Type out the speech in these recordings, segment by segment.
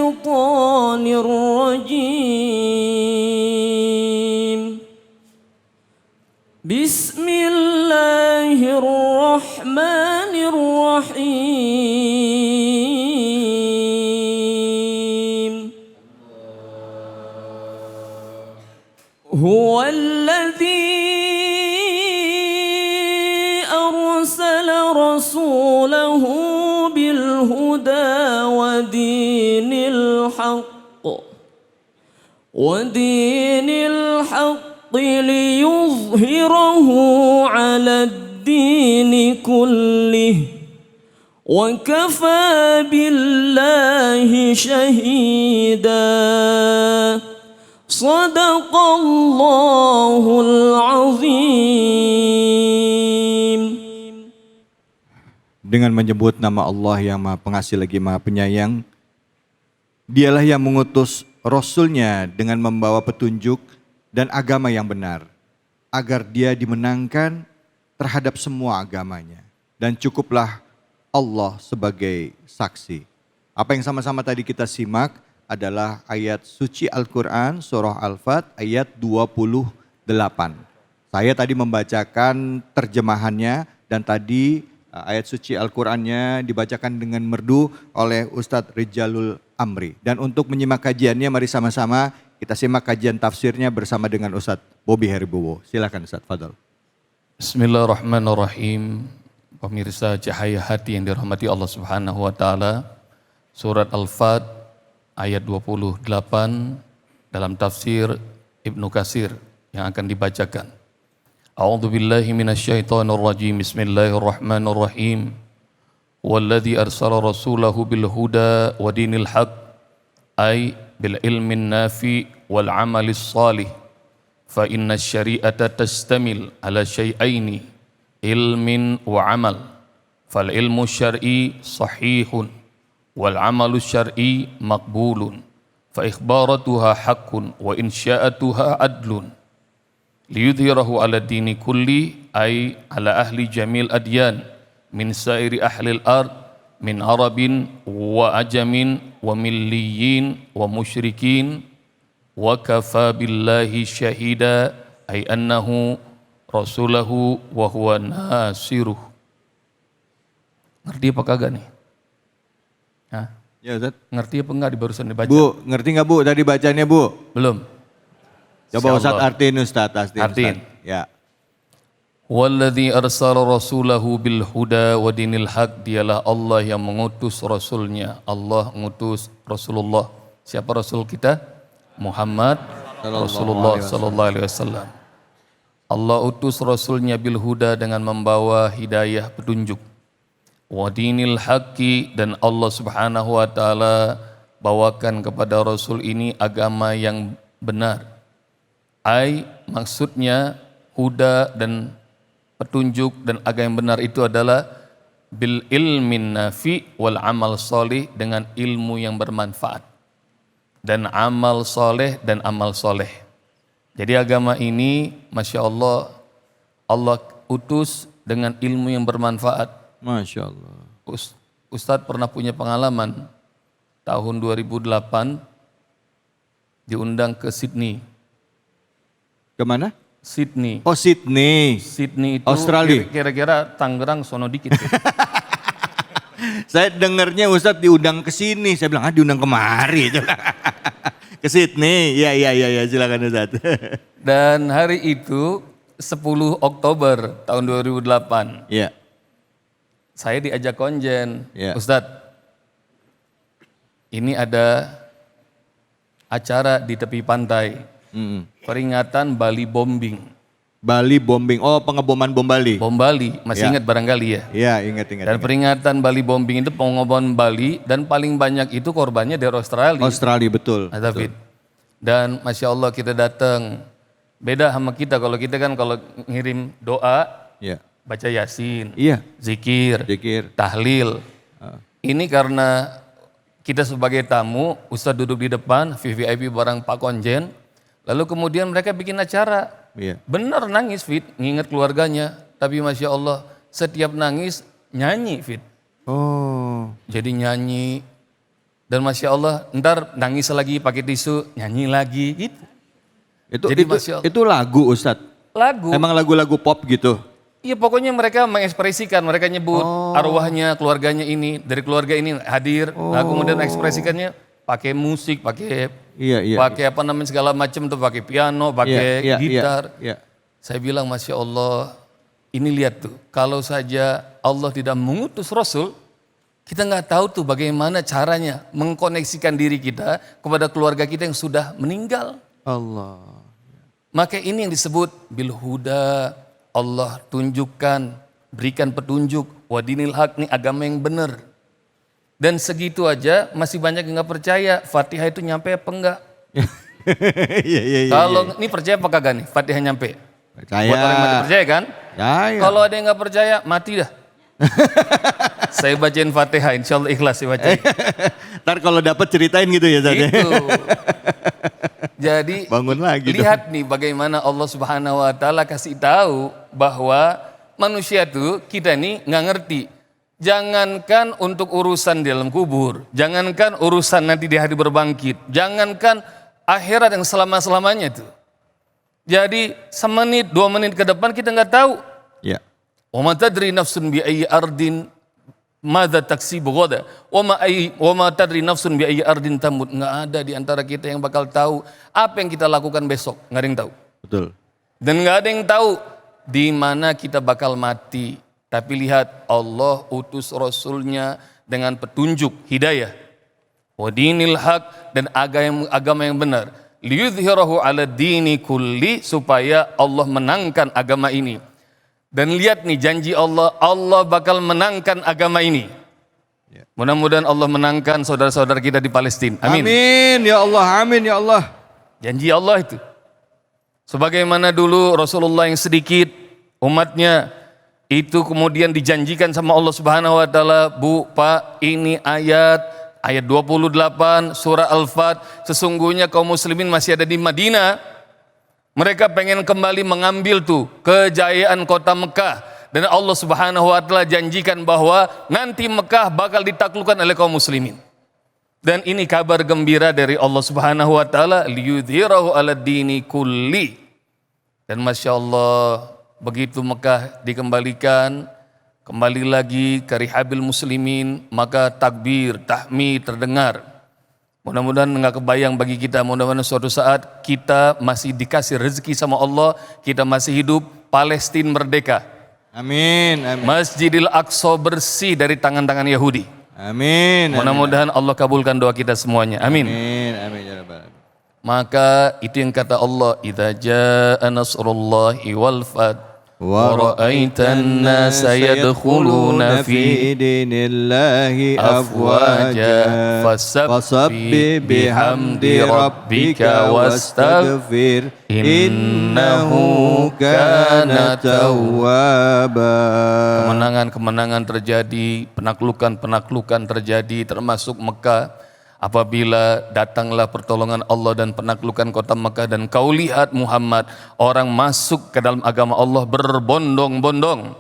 الشيطان الرجيم بسم الله الرحمن الرحيم هو الذي أرسل رسوله بالهدى ودين الحق ليظهره على الدين كله وكفى بالله شهيدا صدق الله العظيم. Dengan menyebut nama Allah yang Maha Pengasih lagi Maha Penyayang, Dialah yang mengutus Rasul-Nya dengan membawa petunjuk dan agama yang benar, agar Dia dimenangkan terhadap semua agamanya. Dan cukuplah Allah sebagai saksi. Apa yang sama-sama tadi kita simak adalah ayat suci Al-Quran, surah Al-Fat, ayat 28. Saya tadi membacakan terjemahannya dan tadi ayat suci Al-Qurannya dibacakan dengan merdu oleh Ustadz Rijalul Amri. Dan untuk menyimak kajiannya, mari sama-sama kita simak kajian tafsirnya bersama dengan Ustadz Bobby Heribowo. Silakan Ustadz, fadhal. Bismillahirrahmanirrahim. Pemirsa cahaya hati yang dirahmati Allah Subhanahu wa taala. Surat Al-Fat ayat 28 dalam tafsir Ibnu Katsir yang akan dibacakan. A'udzu billahi minasyaitonir rajim. Bismillahirrahmanirrahim. Walladzi arsala rasulahu bil huda wa dinil haq ay bil ilmin nafi wal amalis salih. Fa inna syari'ata tastamil ala syai'aini ilmin wa amal. Fal ilmu syar'i sahihun wal amalu syar'i maqbulun. Fa ikhbaratuha haqqun wa insya'atuha adlun. Liyudhirahu ala dini kulli ay ala ahli jamil adyan min sairi ahlil ard min arabin wa ajamin wa milliyin wa musyrikin wa kafa billahi syahida ay annahu rasulahu wa huwa nasiruh. Ngerti apa kagak nih? Hah? Ya Ustaz. Ngerti apa enggak di barusan dibaca? Bu, ngerti nggak Bu tadi bacanya Bu? Belum. Coba Ustaz artiin Ustaz. Artiin. Ya. Walladzi arsala rasulahu bil huda wa dinil haq, dialah Allah yang mengutus rasulnya. Allah mengutus Rasulullah. Siapa rasul kita? Muhammad Rasulullah sallallahu alaihi wasallam. Allah utus rasulnya bil huda dengan membawa hidayah petunjuk. Wa dinil haqqi, dan Allah Subhanahu wa taala bawakan kepada rasul ini agama yang benar. Ai maksudnya huda dan petunjuk dan agama yang benar itu adalah bil ilmin nafi wal amal soleh, dengan ilmu yang bermanfaat dan amal soleh dan amal soleh. Jadi agama ini Masya Allah, Allah utus dengan ilmu yang bermanfaat. Masya Allah. Ustadz pernah punya pengalaman tahun 2008 diundang ke Sydney. Kemana? Sydney. Oh Sydney. Sydney itu Australia. Kira-kira Tangerang sono dikit. Saya dengarnya Ustadz diundang ke sini. Saya bilang diundang kemari. Ke Sydney. Ya silakan Ustadz. Dan hari itu 10 Oktober tahun 2008. Iya. Saya diajak konjen. Ya. Ustadz, ini ada acara di tepi pantai. Peringatan Bali bombing. Bali bombing. Oh, pengeboman bom Bali. Bom Bali, masih ingat barangkali ya? Iya, ingat. Dan peringatan Bali bombing itu pengeboman Bali, dan paling banyak itu korbannya dari Australia. Australia, betul. David. Dan Masya Allah kita datang. Beda sama kita, kalau kita kan kalau ngirim doa, Iya. baca Yasin, Iya. zikir, tahlil. Ini karena kita sebagai tamu, Ustadz duduk di depan, VVIP bareng Pak Konjen, lalu kemudian mereka bikin acara. Iya. Benar nangis Fit, nginget keluarganya. Tapi Masya Allah, setiap nangis nyanyi Fit. Oh. Jadi nyanyi, Dan Masya Allah, ntar nangis lagi pakai tisu, nyanyi lagi gitu. Jadi Masya Allah. Itu lagu Ustadz? Lagu. Emang lagu-lagu pop gitu? Iya pokoknya mereka mengekspresikan, mereka nyebut arwahnya, keluarganya ini, dari keluarga ini hadir. Nah kemudian mengekspresikannya pakai musik, pakai pakai apa namanya segala macam tuh, pakai piano, pakai gitar. Saya bilang Masya Allah, ini lihat tuh, kalau saja Allah tidak mengutus Rasul, kita nggak tahu tuh bagaimana caranya mengkoneksikan diri kita kepada keluarga kita yang sudah meninggal. Allah. Maka ini yang disebut bil huda. Allah tunjukkan, berikan petunjuk, wadinil haq, nih agama yang benar. Dan segitu aja masih banyak yang nggak percaya Fatihah itu nyampe apa enggak. Kalau ini percaya apa kagak nih Fatihah nyampe? Percaya. Buat orang yang mati percaya kan? Percaya. Kalau ada yang nggak percaya mati dah. Saya bacain Fatihah, insya Allah ikhlas saya bacain. Ntar kalau dapat ceritain gitu ya Zat. Itu. Jadi bangun lagi lihat nih bagaimana Allah Subhanahu wa taala kasih tahu bahwa manusia tuh kita nih nggak ngerti. Jangankan untuk urusan di dalam kubur, jangankan urusan nanti di hari berbangkit, jangankan akhirat yang selama-selamanya itu. Jadi semenit, 2 menit ke depan kita nggak tahu. Ya. Wa ma tadri nafsun bi ayyi ardin madza taksibu ghada wa ma tadri nafsun bi ayyi ardin tamut. Enggak ada di antara kita yang bakal tahu apa yang kita lakukan besok, enggak ada yang tahu. Betul. Dan enggak ada yang tahu di mana kita bakal mati. Tapi lihat Allah utus Rasulnya dengan petunjuk hidayah. Wa dinil haq, dan agama yang benar. Liyudhhirahu ala dini kulli, supaya Allah menangkan agama ini. Dan lihat nih janji Allah, Allah bakal menangkan agama ini. Mudah-mudahan Allah menangkan saudara-saudara kita di Palestina. Amin. Amin ya Allah, amin ya Allah. Janji Allah itu. Sebagaimana dulu Rasulullah yang sedikit umatnya itu kemudian dijanjikan sama Allah Subhanahu wa taala, Bu, Pak, ini ayat 28 surah Al-Fat, sesungguhnya kaum muslimin masih ada di Madinah. Mereka pengen kembali mengambil tuh kejayaan kota Mekah. Dan Allah Subhanahu wa taala janjikan bahwa nanti Mekah bakal ditaklukkan oleh kaum muslimin. Dan ini kabar gembira dari Allah Subhanahu wa taala, liyudhhirahu ala dini kulli. Dan Masya Allah, begitu Mekah dikembalikan, kembali lagi ke rihabil muslimin, maka takbir, tahmid terdengar. Mudah-mudahan nggak kebayang bagi kita, mudah-mudahan suatu saat kita masih dikasih rezeki sama Allah, kita masih hidup, Palestina merdeka. Amin, amin. Masjidil Aqsa bersih dari tangan-tangan Yahudi. Amin. Mudah-mudahan Allah kabulkan doa kita semuanya. Amin. Amin, amin ya Rabbal alamin. Maka itu yang kata Allah, idza jaa nasrullahi wal fath wa ra'aitan nasa yadkhuluna fi dinillahi afwaja fasabbih bihamdi rabbika wastaghfir innahu kana tawwaba. Kemenangan-kemenangan terjadi, penaklukan-penaklukan terjadi, termasuk Mekah. Apabila datanglah pertolongan Allah dan penaklukan kota Mekah, dan kau lihat Muhammad, orang masuk ke dalam agama Allah berbondong-bondong,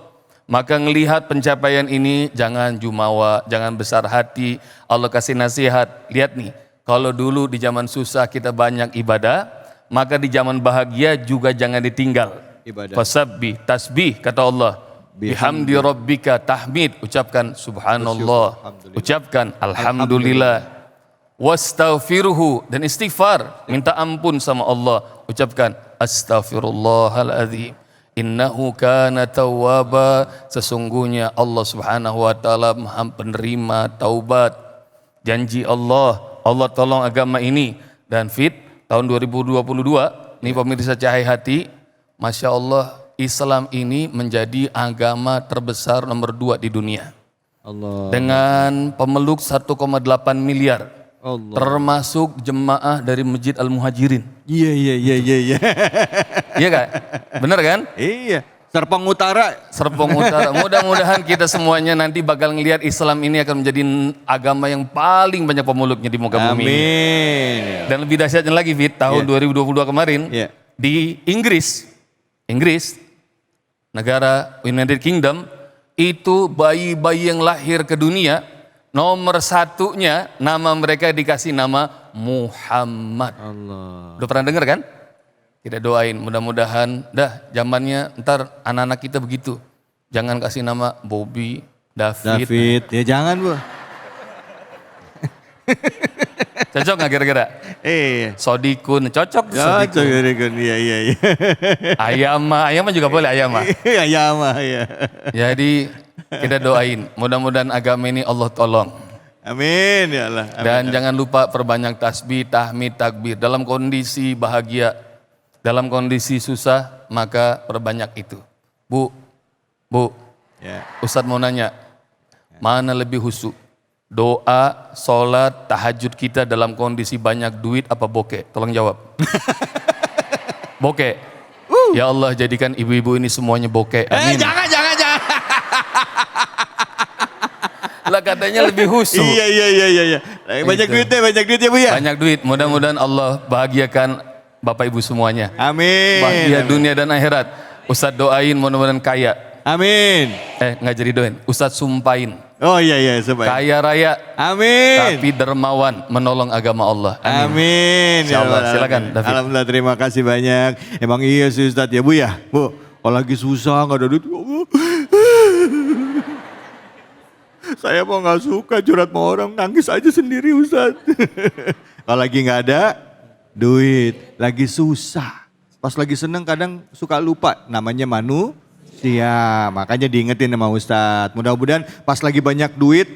maka ngelihat pencapaian ini jangan jumawa, jangan besar hati. Allah kasih nasihat, lihat nih, kalau dulu di zaman susah kita banyak ibadah, maka di zaman bahagia juga jangan ditinggal ibadah. Fasabbih, tasbih kata Allah, bihamdi rabbika, tahmid, ucapkan subhanallah, ucapkan alhamdulillah. Wastaghfiruhu, dan istighfar, minta ampun sama Allah, ucapkan astaghfirullahaladzim innahu kana tawwaba, sesungguhnya Allah Subhanahu wa taala Maha penerima taubat. Janji Allah, Allah tolong agama ini. Dan tahun 2022 nih pemirsa Cahaya Hati, Masya Allah, Islam ini menjadi agama terbesar nomor 2 di dunia. Allah. Dengan pemeluk 1,8 miliar. Allah. Termasuk jemaah dari Masjid Al-Muhajirin. Iya. Iya kan? Bener kan? Iya. Serpong Utara. Mudah-mudahan kita semuanya nanti bakal ngelihat Islam ini akan menjadi agama yang paling banyak pemeluknya di muka bumi. Amin. Dan lebih dahsyatnya lagi, tahun 2022 kemarin di Inggris, negara United Kingdom, itu bayi-bayi yang lahir ke dunia Nomor satunya nama mereka dikasih nama Muhammad. Allah. Udah pernah dengar kan? Kita doain mudah-mudahan dah zamannya ntar anak-anak kita begitu. Jangan kasih nama Bobby, David. Ya jangan Bu. Cocok nggak kira-kira? Sodikun cocok. Cocok Sodikun. Iya. Ayama juga boleh Ayama. Ayama ya. Jadi kita doain mudah-mudahan agama ini Allah tolong. Amin ya Allah. Amin. Dan jangan lupa perbanyak tasbih, tahmid, takbir. Dalam kondisi bahagia, dalam kondisi susah, maka perbanyak itu. Bu, Ya. Ustadz mau nanya, mana lebih khusyuk? Doa, sholat, tahajud kita dalam kondisi banyak duit apa bokeh? Tolong jawab. Bokeh. Ya Allah jadikan ibu-ibu ini semuanya bokeh. Amin. Jangan. Lah katanya lebih khusyuk. Iya. Banyak duit ya Bu ya. Banyak duit. Mudah-mudahan Allah bahagiakan Bapak Ibu semuanya. Amin. Bahagia dunia dan akhirat. Ustadz doain mudah-mudahan kaya. Amin. Nggak jadi doain. Ustadz sumpahin. Oh iya sebaik. Kaya raya. Amin. Tapi dermawan menolong agama Allah. Amin. Insya Allah. Ya, Silakan David. Alhamdulillah terima kasih banyak. Emang iya sih Ustadz ya Bu ya. Bu, kalau lagi susah nggak ada duit. Saya mau nggak suka curhat sama orang, nangis aja sendiri Ustadz. Kalau lagi nggak ada duit, lagi susah. Pas lagi seneng kadang suka lupa namanya manusia. Makanya diingetin sama Ustadz. Mudah-mudahan pas lagi banyak duit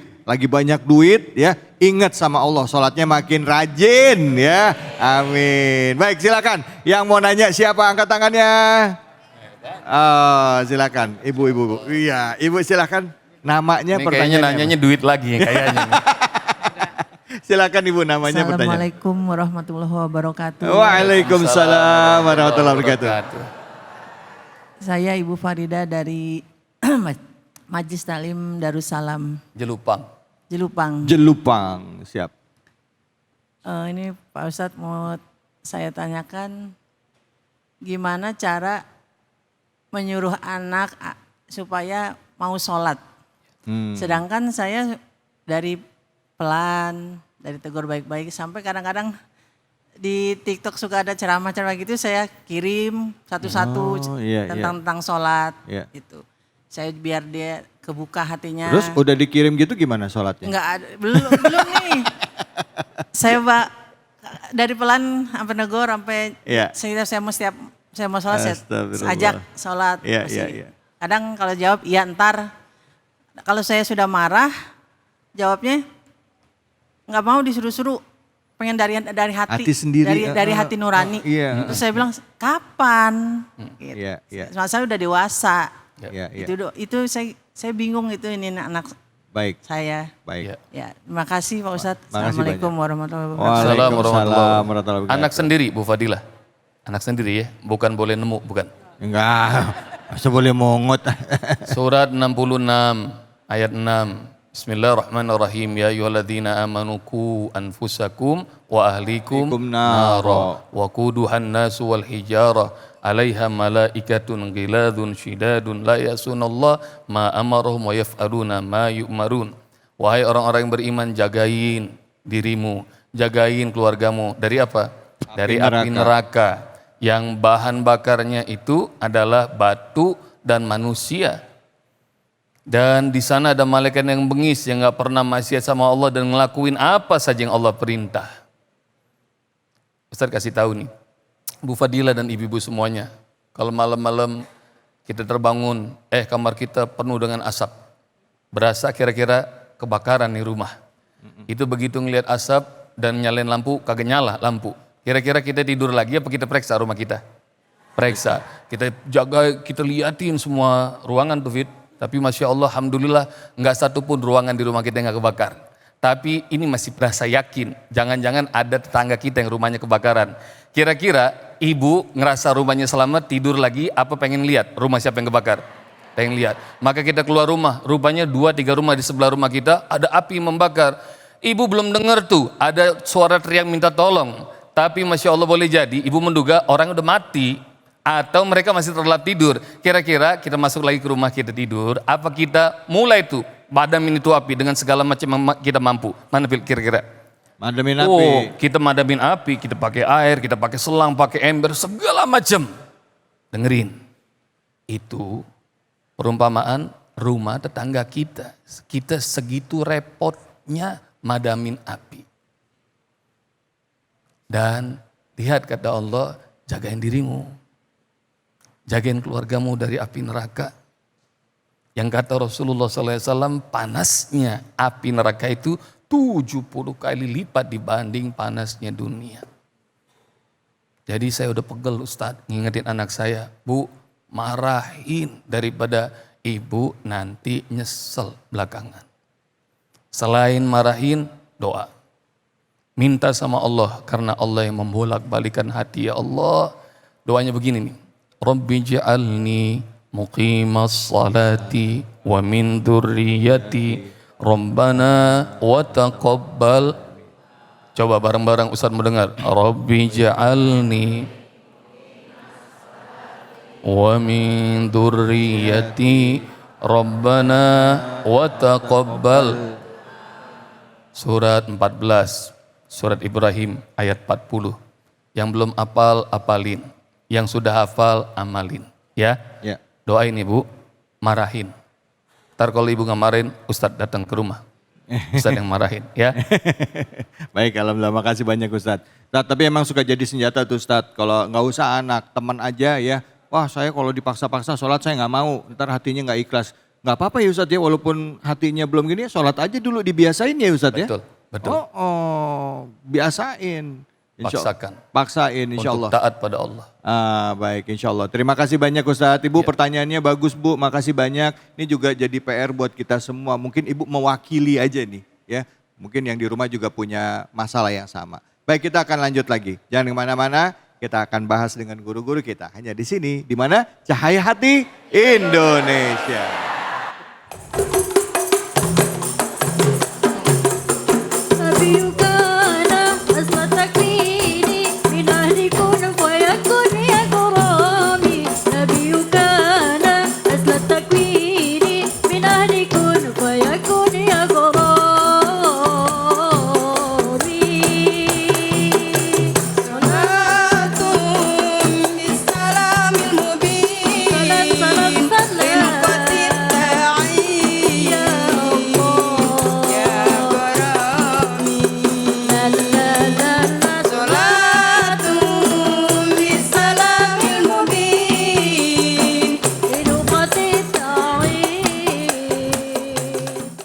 ya, ingat sama Allah, sholatnya makin rajin ya. Amin. Baik silakan, yang mau nanya siapa, angkat tangannya. Oh, silakan, ibu. Iya, ibu silakan. Namanya Ini kayaknya nanyanya duit lagi kayaknya. Silakan ibu, namanya pertanyaan. Assalamualaikum warahmatullahi wabarakatuh. Waalaikumsalam warahmatullahi wabarakatuh. Saya Ibu Farida dari Majlis Taklim Darussalam Jelupang. Jelupang. Siap. Ini Pak Ustadz mau saya tanyakan gimana cara menyuruh anak supaya mau sholat. Sedangkan saya dari pelan, dari tegur baik-baik sampai kadang-kadang di TikTok suka ada ceramah-ceramah gitu saya kirim satu-satu tentang sholat gitu. Saya biar dia kebuka hatinya. Terus udah dikirim gitu gimana sholatnya? Enggak ada, belum nih. Saya dari pelan sampai negor sampai saya mau sholat saya ajak sholat. Kadang kalau jawab iya ntar. Kalau saya sudah marah, jawabnya nggak mau disuruh-suruh, pengen dari hati sendiri, dari hati nurani. Terus saya bilang kapan? Gitu. Saya udah dewasa. Itu saya bingung itu ini anak saya. Baik. Ya, terima kasih Pak Ustadz. Assalamualaikum warahmatullahi wabarakatuh. Waalaikumsalam warahmatullahi wabarakatuh. Anak sendiri Bu Fadilah, anak sendiri ya, bukan boleh nemu, bukan? Enggak, masa boleh mongot. Surat 66 ayat 6. Bismillahirrahmanirrahim. Ya ayyuhalladzina amanu qu anfusakum wa ahlikum nara wa quduhan nasu wal hijarah 'alaiha malaikatun ghiladun syidadun la ya'sunallah ma amarahum wa yaf'aluna ma yu'marun. Wahai orang-orang yang beriman, jagain dirimu, jagain keluargamu dari apa? Dari api neraka yang bahan bakarnya itu adalah batu dan manusia. Dan di sana ada malaikat yang bengis yang gak pernah maksiat sama Allah dan ngelakuin apa saja yang Allah perintah. Ustaz kasih tahu nih, Bu Fadilah dan ibu-ibu semuanya, kalau malam-malam kita terbangun, kamar kita penuh dengan asap, berasa kira-kira kebakaran di rumah. Itu begitu ngelihat asap dan nyalain lampu, kagak nyala lampu. Kira-kira kita tidur lagi apa kita periksa rumah kita? Periksa. Kita jaga, kita liatin semua ruangan tuh Fit. Tapi Masya Allah, Alhamdulillah nggak satu pun ruangan di rumah kita yang nggak kebakar. Tapi ini masih berasa yakin, jangan-jangan ada tetangga kita yang rumahnya kebakaran. Kira-kira ibu ngerasa rumahnya selamat, tidur lagi, apa pengen lihat rumah siapa yang kebakar? Pengen lihat. Maka kita keluar rumah, rupanya 2-3 rumah di sebelah rumah kita ada api membakar. Ibu belum dengar tuh, ada suara teriak minta tolong. Tapi Masya Allah boleh jadi ibu menduga orang udah mati atau mereka masih terlelap tidur. Kira-kira kita masuk lagi ke rumah kita tidur, apa kita mulai tuh madamin itu api dengan segala macam kita mampu. Mana kira-kira? Madamin api. Oh, kita madamin api, kita pakai air, kita pakai selang, pakai ember, segala macam. Dengerin, itu perumpamaan rumah tetangga kita. Kita segitu repotnya madamin api. Dan lihat kata Allah, jagain dirimu. Jagain keluargamu dari api neraka. Yang kata Rasulullah SAW, panasnya api neraka itu 70 kali lipat dibanding panasnya dunia. Jadi saya udah pegel Ustadz, ngingetin anak saya, Bu, marahin daripada ibu nanti nyesel belakangan. Selain marahin, doa. Minta sama Allah, karena Allah yang membolak-balikan hati. Ya Allah, doanya begini nih. Rabbi ja'alni muqimas salati wa min dzurriyyati Rabbana wa taqabbal. Coba bareng-bareng Ustaz mendengar. Rabbi ja'alni wa min dzurriyyati Rabbana wa taqabbal. Surat 14, surat Ibrahim ayat 40. Yang belum hafal, hafalin. Yang sudah hafal, amalin. Ya? Ya. Doain ibu, marahin. Ntar kalau ibu nggak marahin, Ustadz datang ke rumah. Ustadz yang marahin, ya. Baik, alhamdulillah, makasih banyak Ustadz. Ustadz, tapi emang suka jadi senjata tuh Ustadz. Kalau nggak usah anak, teman aja ya. Wah, saya kalau dipaksa-paksa sholat saya nggak mau. Ntar hatinya nggak ikhlas. Nggak apa-apa ya Ustadz ya, walaupun hatinya belum gini, sholat aja dulu, dibiasain ya Ustadz ya. Betul, betul. Biasain. Paksain insya Allah. Untuk taat pada Allah. Baik, insya Allah. Terima kasih banyak Ustadz. Ibu pertanyaannya bagus Bu, makasih banyak. Ini juga jadi PR buat kita semua. Mungkin Ibu mewakili aja nih ya. Mungkin yang di rumah juga punya masalah yang sama. Baik, kita akan lanjut lagi. Jangan kemana-mana, kita akan bahas dengan guru-guru kita. Hanya di sini, di mana Cahaya Hati Indonesia.